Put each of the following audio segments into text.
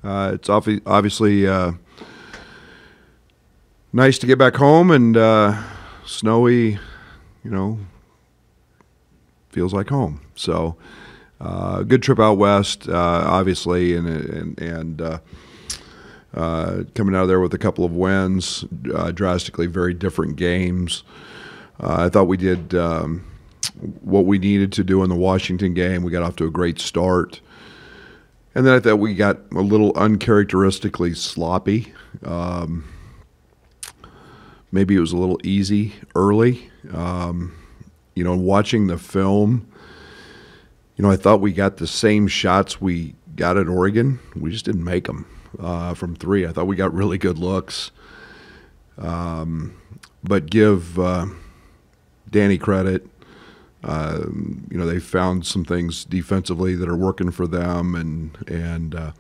It's obviously nice to get back home, and snowy, you know, feels like home. So, good trip out west, obviously, and coming out of there with a couple of wins, drastically very different games. I thought we did what we needed to do in the Washington game. We got off to a great start. And then I thought we got a little uncharacteristically sloppy. Maybe it was a little easy early. Watching the film, I thought we got the same shots we got at Oregon. We just didn't make them from three. I thought we got really good looks. But give Danny credit. They found some things defensively that are working for them, and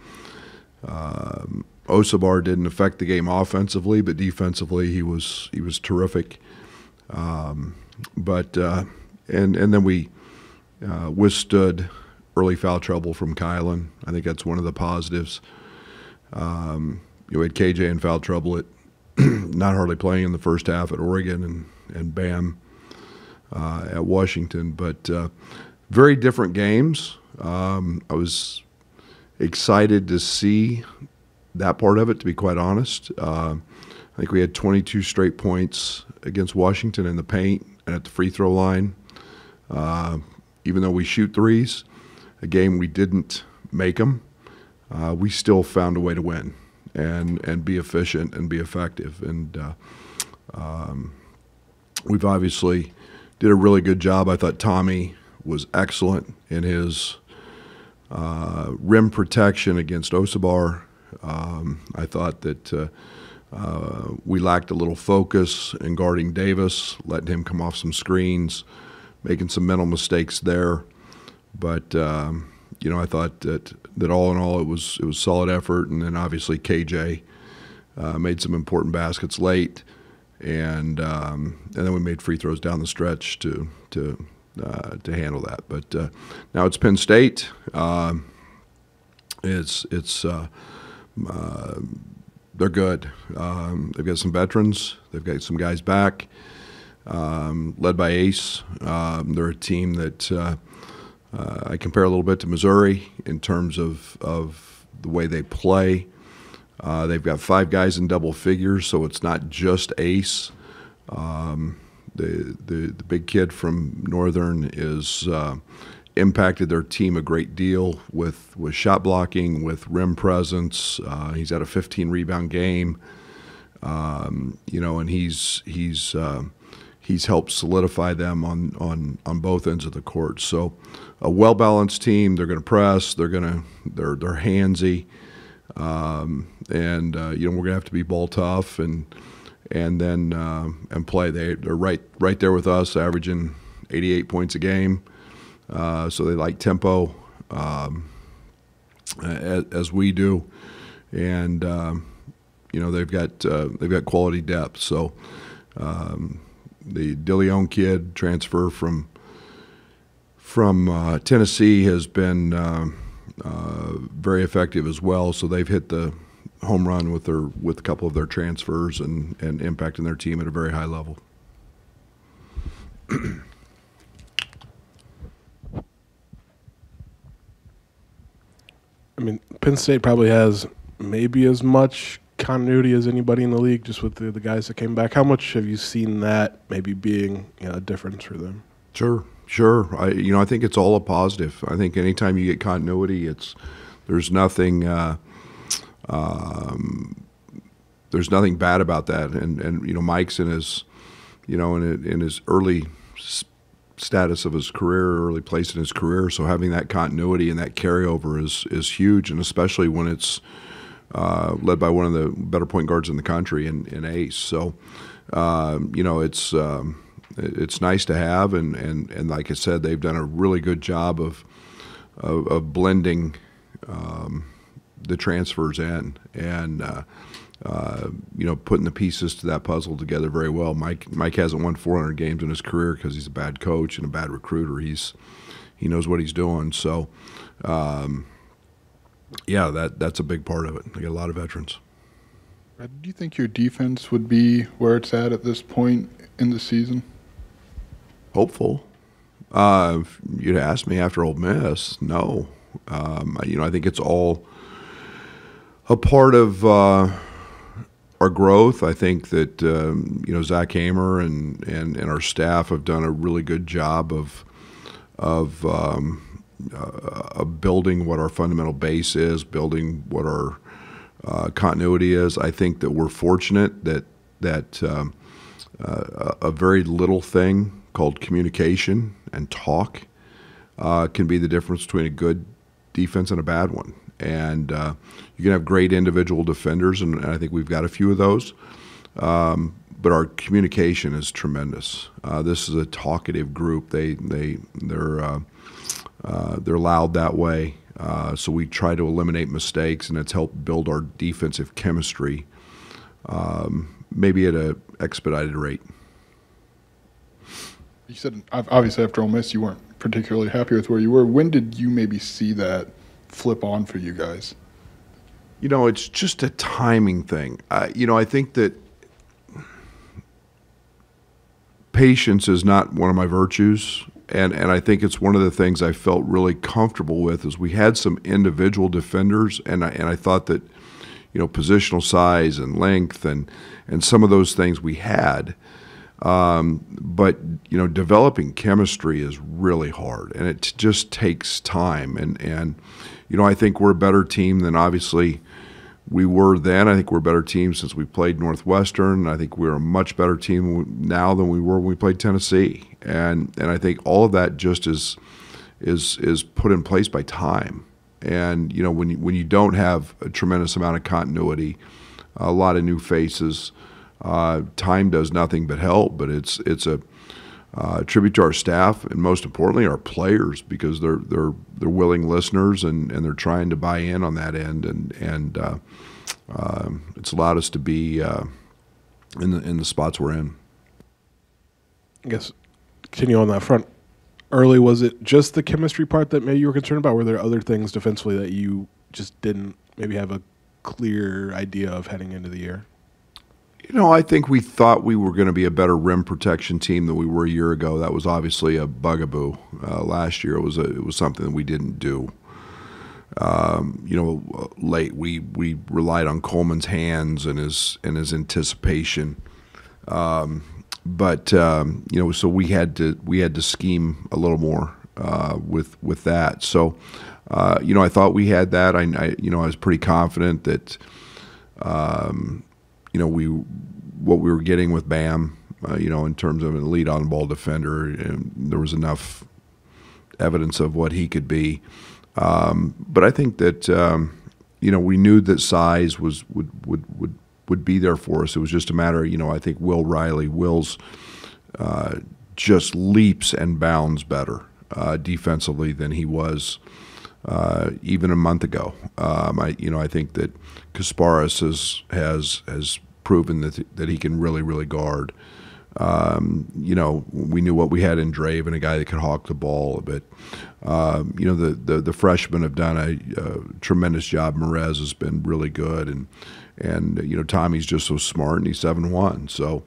Osabar didn't affect the game offensively, but defensively he was terrific. And then we withstood early foul trouble from Kylan. I think that's one of the positives. We had KJ in foul trouble at not hardly playing in the first half at Oregon, and Bam at Washington, but very different games. I was excited to see that part of it, to be quite honest. I think we had 22 straight points against Washington in the paint and at the free throw line. Even though we shoot threes, a game we didn't make them, we still found a way to win and be efficient and be effective. And we've obviously did a really good job. I thought Tommy was excellent in his rim protection against Osabar. I thought that we lacked a little focus in guarding Davis, letting him come off some screens, making some mental mistakes there. But I thought that all in all it was solid effort. And then obviously KJ made some important baskets late. And then we made free throws down the stretch to handle that. But now it's Penn State. They're good. They've got some veterans. They've got some guys back, led by Ace. They're a team that I compare a little bit to Missouri in terms of the way they play. They've got 5 guys in double figures, so it's not just Ace. The big kid from Northern is impacted their team a great deal with shot blocking, with rim presence. He's had a 15 rebound game, and he's helped solidify them on both ends of the court. So a well balanced team. They're going to press. They're handsy. We're going to have to be ball tough and play. They're right there with us, averaging 88 points a game. So they like tempo, as we do, and they've got quality depth. So the DeLeon kid transfer from Tennessee has been very effective as well. So they've hit the home run with a couple of their transfers and impacting their team at a very high level. I mean, Penn State probably has maybe as much continuity as anybody in the league, just with the guys that came back. How much have you seen that maybe being a difference for them? Sure. I think it's all a positive. I think anytime you get continuity, there's nothing bad about that. And Mike's in his in his early status of his career, early place in his career. So having that continuity and that carryover is huge, and especially when it's led by one of the better point guards in the country in Ace. So it's nice to have, and like I said, they've done a really good job of blending the transfers in and putting the pieces to that puzzle together very well. Mike hasn't won 400 games in his career because he's a bad coach and a bad recruiter. He knows what he's doing. So Yeah, that's a big part of it. They got a lot of veterans. Do you think your defense would be where it's at this point in the season? Hopeful. If you'd asked me after Ole Miss, no. I think it's all a part of our growth. I think that Zach Hamer and our staff have done a really good job of building what our fundamental base is, building what our continuity is. I think that we're fortunate that a very little thing called communication and talk can be the difference between a good defense and a bad one. And you can have great individual defenders, and I think we've got a few of those. But our communication is tremendous. This is a talkative group. They're loud that way. So we try to eliminate mistakes, and it's helped build our defensive chemistry, maybe at an expedited rate. You said obviously after Ole Miss you weren't particularly happy with where you were. When did you maybe see that flip on for you guys? It's just a timing thing. I think that patience is not one of my virtues. And I think it's one of the things I felt really comfortable with is we had some individual defenders, and I thought that, positional size and length and some of those things we had. But developing chemistry is really hard, and it just takes time. And I think we're a better team than obviously we were then. I think we're a better team since we played Northwestern. I think we're a much better team now than we were when we played Tennessee. And I think all of that just is put in place by time. And when you don't have a tremendous amount of continuity, a lot of new faces, time does nothing but help. But it's a tribute to our staff and most importantly our players, because they're willing listeners and they're trying to buy in on that end, and it's allowed us to be in the spots we're in. I guess continue on that front. Early, was it just the chemistry part that maybe you were concerned about? Were there other things defensively that you just didn't maybe have a clear idea of heading into the year? I think we thought we were going to be a better rim protection team than we were a year ago. That was obviously a bugaboo. Last year it was something that we didn't do. Late we relied on Coleman's hands and his anticipation. But so we had to scheme a little more with that. So I thought we had that. I was pretty confident that what we were getting with Bam, in terms of an elite on-ball defender, and there was enough evidence of what he could be. But I think that we knew that size would be there for us. It was just a matter of, I think Will's just leaps and bounds better defensively than he was even a month ago. I think that Kasparis has proven that he can really, really guard. We knew what we had in Draven, a guy that could hawk the ball. But the freshmen have done a tremendous job. Merez has been really good, and Tommy's just so smart, and he's 7'1". So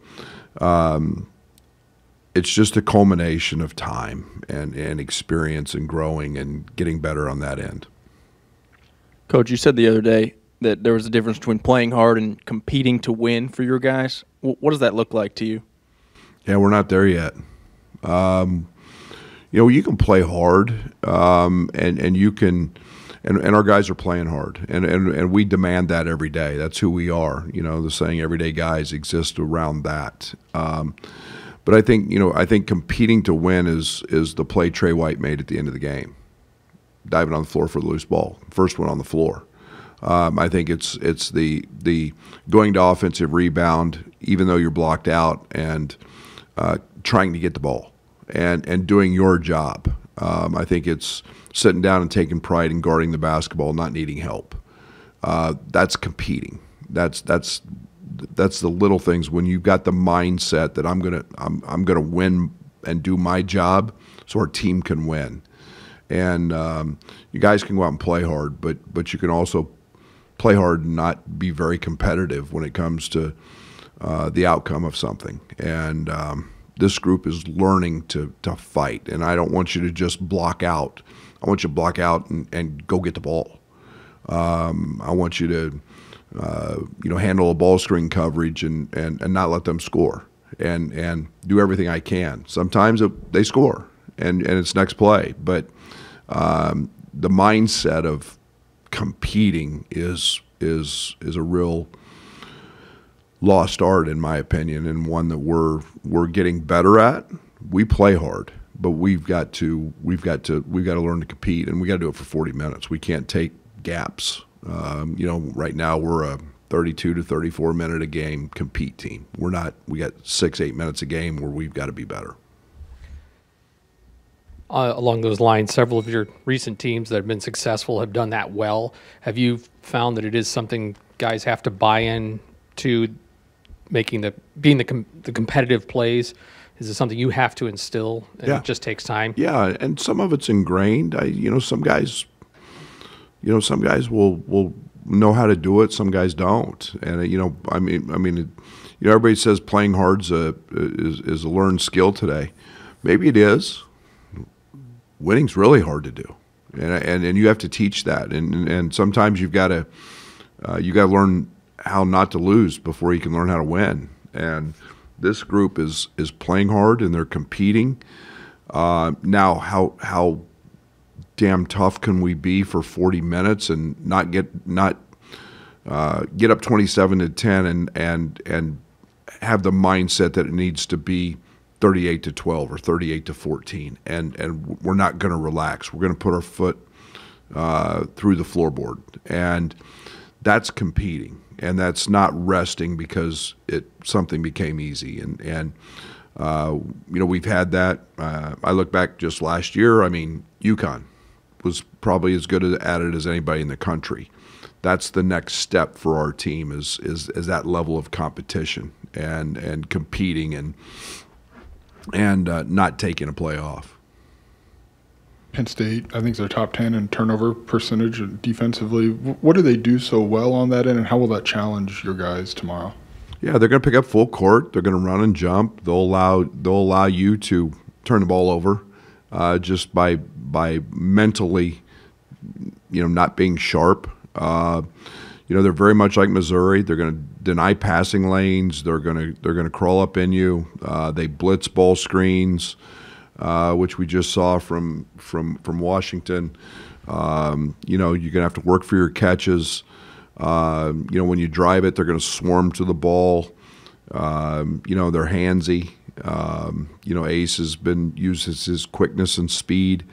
it's just a culmination of time and experience and growing and getting better on that end. Coach, you said the other day that there was a difference between playing hard and competing to win for your guys. What does that look like to you? Yeah, we're not there yet. You can play hard, and you can, and our guys are playing hard, and we demand that every day. That's who we are. The saying "everyday guys" exist around that. But I think competing to win is the play Trey White made at the end of the game, diving on the floor for the loose ball, first one on the floor. I think it's the going to offensive rebound, even though you're blocked out, and trying to get the ball and doing your job. I think it's sitting down and taking pride in guarding the basketball, not needing help. That's competing. That's the little things when you've got the mindset that I'm gonna win and do my job so our team can win. And you guys can go out and play hard, but you can also play hard and not be very competitive when it comes to the outcome of something. And this group is learning to fight. And I don't want you to just block out. I want you to block out and go get the ball. I want you to handle a ball screen coverage and not let them score and do everything I can. Sometimes they score and it's next play, but the mindset of competing is a real lost art, in my opinion, and one that we're getting better at. We play hard, but we've got to learn to compete, and we got to do it for 40 minutes. We can't take gaps. Right now we're a 32 to 34 minute a game compete team. We're not. We got 6-8 minutes a game where we've got to be better. Along those lines, several of your recent teams that have been successful have done that well. Have you found that it is something guys have to buy in to being the competitive plays? Is it something you have to instill and Yeah. it just takes time? Yeah, and some of it's ingrained. Some guys will know how to do it. Some guys don't. And everybody says playing hard's is a learned skill today. Maybe it is. Winning's really hard to do, and you have to teach that. And sometimes you've got to learn how not to lose before you can learn how to win. And this group is playing hard and they're competing. Now, how damn tough can we be for 40 minutes and not get up 27-10 and have the mindset that it needs to be 38-12 or 38-14, and we're not going to relax. We're going to put our foot through the floorboard, and that's competing, and that's not resting because something became easy. And we've had that. I look back just last year. I mean, UConn was probably as good at it as anybody in the country. That's the next step for our team is that level of competition and competing and not taking a play off. Penn State, I think, is their top 10 in turnover percentage defensively. What do they do so well on that end, and how will that challenge your guys tomorrow? Yeah, they're going to pick up full court. They're going to run and jump. They'll allow you to turn the ball over just by mentally, not being sharp. They're very much like Missouri. They're going to deny passing lanes. They're going to crawl up in you. They blitz ball screens, which we just saw from Washington. You're going to have to work for your catches. When you drive it, they're going to swarm to the ball. They're handsy. Ace has been used his quickness and speed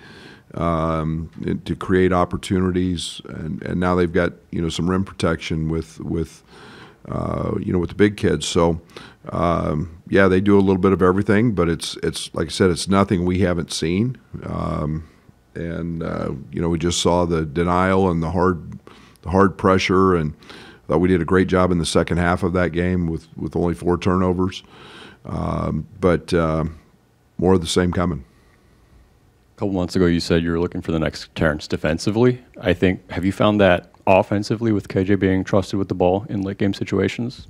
to create opportunities, and now they've got some rim protection with the big kids. So they do a little bit of everything, but it's like I said, it's nothing we haven't seen. We just saw the denial and the hard pressure, and I thought we did a great job in the second half of that game with only 4 turnovers. But more of the same coming. A couple months ago, you said you were looking for the next Terrence defensively. Have you found that offensively with KJ being trusted with the ball in late game situations?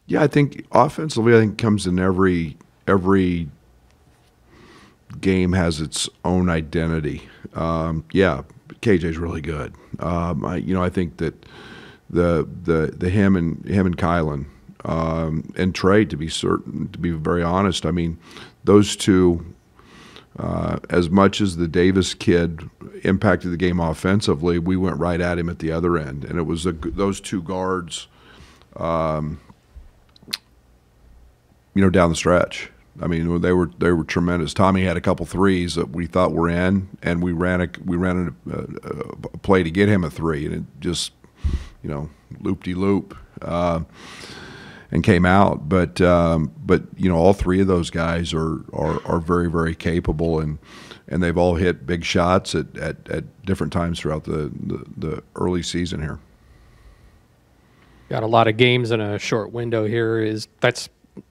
Yeah, I think offensively, it comes in every game has its own identity. KJ's really good. I think that the him and Kylan and Trey, to be very honest, I mean, those two. As much as the Davis kid impacted the game offensively, we went right at him at the other end, and it was those two guards, down the stretch. I mean, they were tremendous. Tommy had a couple threes that we thought were in, and we ran a play to get him a three, and it just, loop-de-loop. And came out, but all three of those guys are very, very capable, and they've all hit big shots at different times throughout the early season here. Got a lot of games in a short window here. That's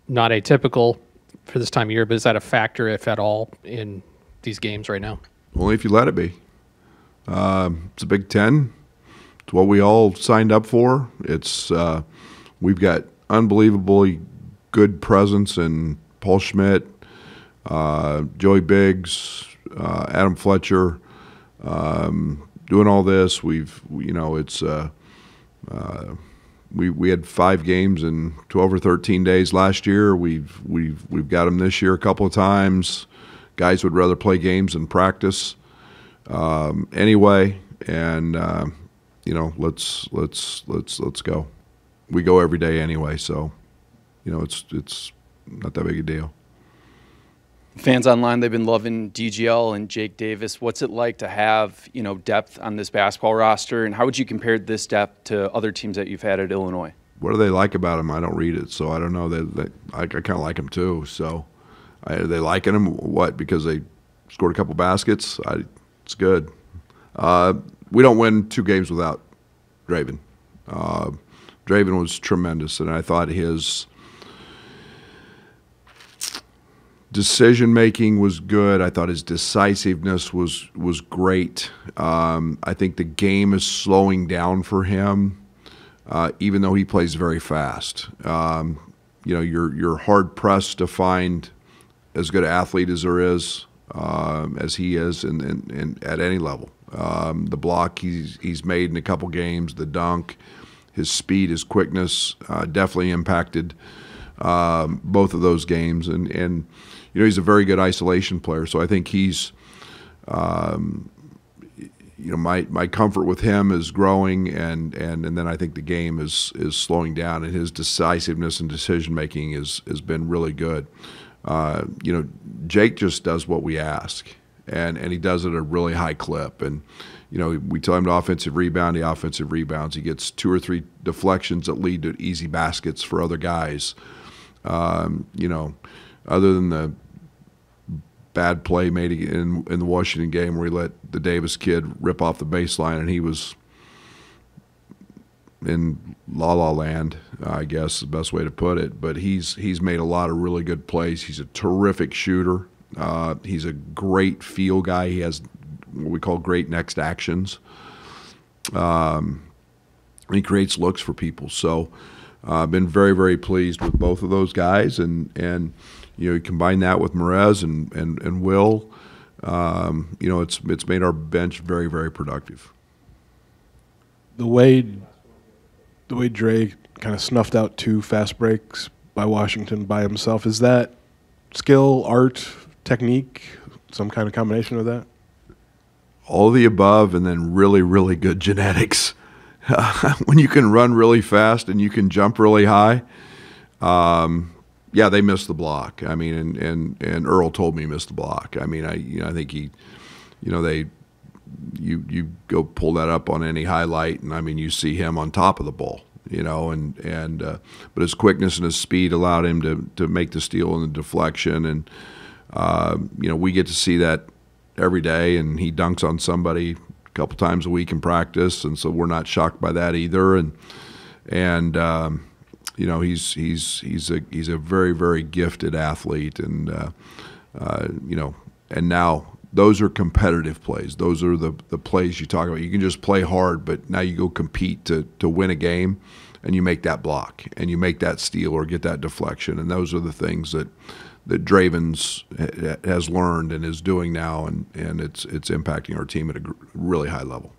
not atypical for this time of year, but is that a factor, if at all, in these games right now? Only if you let it be. It's a Big Ten. It's what we all signed up for. It's we've got unbelievably good presence in Paul Schmidt, Joey Biggs, Adam Fletcher, doing all this. We had 5 games in 12 or 13 days last year. We've got them this year a couple of times. Guys would rather play games than practice anyway, and let's go. We go every day anyway, so it's not that big a deal. Fans online, they've been loving DGL and Jake Davis. What's it like to have, depth on this basketball roster, and how would you compare this depth to other teams that you've had at Illinois? What do they like about him? I don't read it, so I don't know. I kind of like him too. So, are they liking him? What? Because they scored a couple baskets? It's good. We don't win 2 games without Draven. Draven was tremendous, and I thought his decision making was good. I thought his decisiveness was great. I think the game is slowing down for him, even though he plays very fast. You're hard pressed to find as good an athlete as there is, as he is, and at any level. The block he's made in a couple games, the dunk, his speed, his quickness, definitely impacted both of those games, and he's a very good isolation player. So I think he's, my comfort with him is growing, and then I think the game is slowing down, and his decisiveness and decision making has been really good. Jake just does what we ask, and he does it at a really high clip. And we tell him to offensive rebound, he offensive rebounds. He gets 2 or 3 deflections that lead to easy baskets for other guys. Other than the bad play made in the Washington game where he let the Davis kid rip off the baseline, and he was in la-la land, I guess is the best way to put it. But he's made a lot of really good plays. He's a terrific shooter. He's a great feel guy. He has what we call great next actions. He creates looks for people. So I've been very, very pleased with both of those guys, and you combine that with Merez and Will. It's made our bench very, very productive. The way Dre kind of snuffed out 2 fast breaks by Washington by himself, is that skill, art, technique, some kind of combination of that? All of the above, and then really, really good genetics. When you can run really fast and you can jump really high, they missed the block. I mean, and Earl told me he missed the block. I mean, I think he, you go pull that up on any highlight, and I mean, you see him on top of the ball, but his quickness and his speed allowed him to make the steal and the deflection, and we get to see that every day, and he dunks on somebody a couple times a week in practice, and so we're not shocked by that either, and he's a very, very gifted athlete, and and now those are competitive plays. Those are the plays you talk about. You can just play hard, but now you go compete to win a game, and you make that block, and you make that steal or get that deflection, and those are the things that Draven's has learned and is doing now, and it's impacting our team at a really high level.